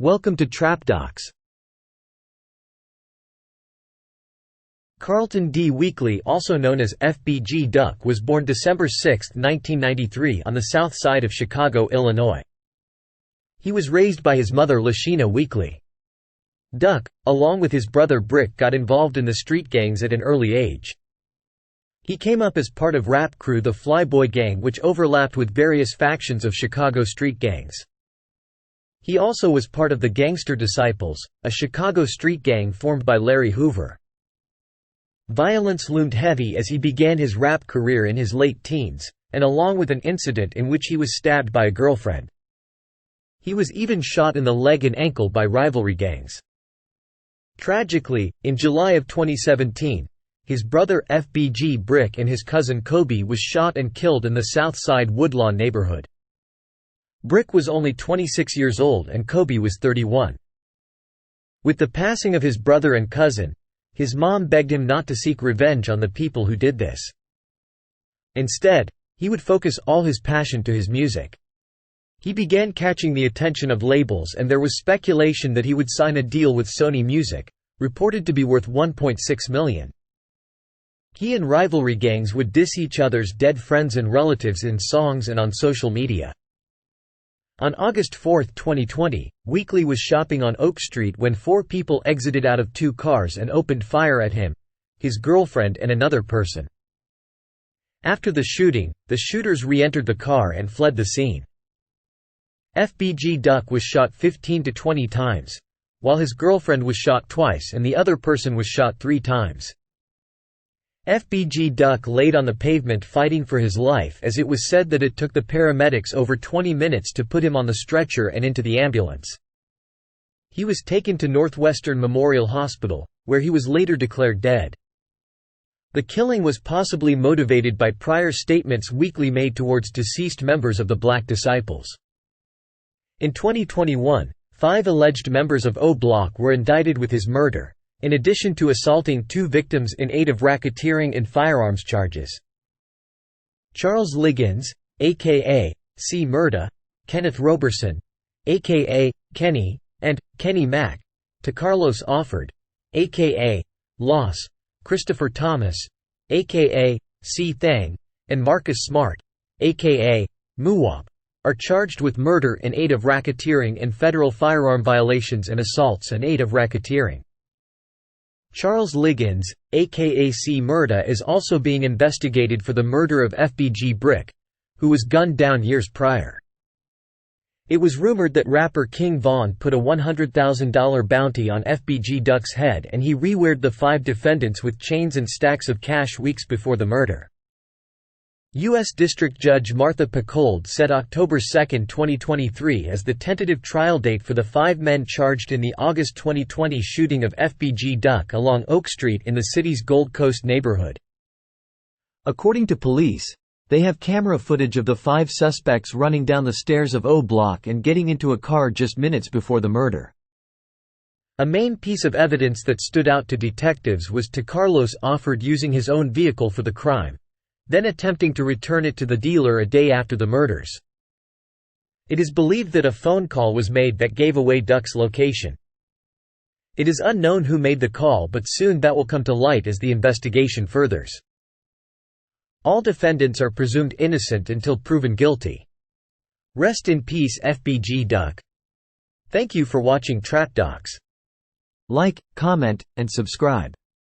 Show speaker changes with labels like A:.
A: Welcome to Trap Docs. Carlton D. Weekly, also known as FBG Duck, was born December 6, 1993 on the south side of Chicago, Illinois. He was raised by his mother Lashina Weekly. Duck, along with his brother Brick, got involved in the street gangs at an early age. He came up as part of rap crew the Flyboy Gang, which overlapped with various factions of Chicago street gangs. He also was part of the Gangster Disciples, a Chicago street gang formed by Larry Hoover. Violence loomed heavy as he began his rap career in his late teens, and along with an incident in which he was stabbed by a girlfriend. He was even shot in the leg and ankle by rivalry gangs. Tragically, in July of 2017, his brother FBG Brick and his cousin Kobe was shot and killed in the South Side Woodlawn neighborhood. Brick was only 26 years old and Kobe was 31. With the passing of his brother and cousin, his mom begged him not to seek revenge on the people who did this. Instead, he would focus all his passion to his music. He began catching the attention of labels, and there was speculation that he would sign a deal with Sony Music, reported to be worth $1.6 million. He and rivalry gangs would diss each other's dead friends and relatives in songs and on social media. On August 4, 2020, Weekly was shopping on Oak Street when 4 people exited out of 2 cars and opened fire at him, his girlfriend and another person. After the shooting, the shooters re-entered the car and fled the scene. FBG Duck was shot 15 to 20 times, while his girlfriend was shot twice and the other person was shot 3 times. FBG Duck laid on the pavement fighting for his life, as it was said that it took the paramedics over 20 minutes to put him on the stretcher and into the ambulance. He was taken to Northwestern Memorial Hospital, where he was later declared dead. The killing was possibly motivated by prior statements Weekly made towards deceased members of the Black Disciples. In 2021, 5 alleged members of O Block were indicted with his murder, in addition to assaulting 2 victims in aid of racketeering and firearms charges. Charles Liggins, a.k.a. C. Murda, Kenneth Roberson, a.k.a. Kenny, and Kenny Mack, to Carlos Offord, a.k.a. Loss, Christopher Thomas, a.k.a. C. Thang, and Marcus Smart, a.k.a. Muwap, are charged with murder in aid of racketeering and federal firearm violations and assaults in aid of racketeering. Charles Liggins, a.k.a. C. Murda, is also being investigated for the murder of FBG Brick, who was gunned down years prior. It was rumored that rapper King Von put a $100,000 bounty on FBG Duck's head, and he rewired the 5 defendants with chains and stacks of cash weeks before the murder. U.S. District Judge Martha Pickold set October 2, 2023 as the tentative trial date for the 5 men charged in the August 2020 shooting of FBG Duck along Oak Street in the city's Gold Coast neighborhood. According to police, they have camera footage of the 5 suspects running down the stairs of O Block and getting into a car just minutes before the murder. A main piece of evidence that stood out to detectives was Carlos Offord using his own vehicle for the crime, then attempting to return it to the dealer a day after the murders. It is believed that a phone call was made that gave away Duck's location. It is unknown who made the call, but soon that will come to light as the investigation furthers. All defendants are presumed innocent until proven guilty. Rest in peace, FBG Duck. Thank you for watching Trap Docs. Like, comment, and subscribe.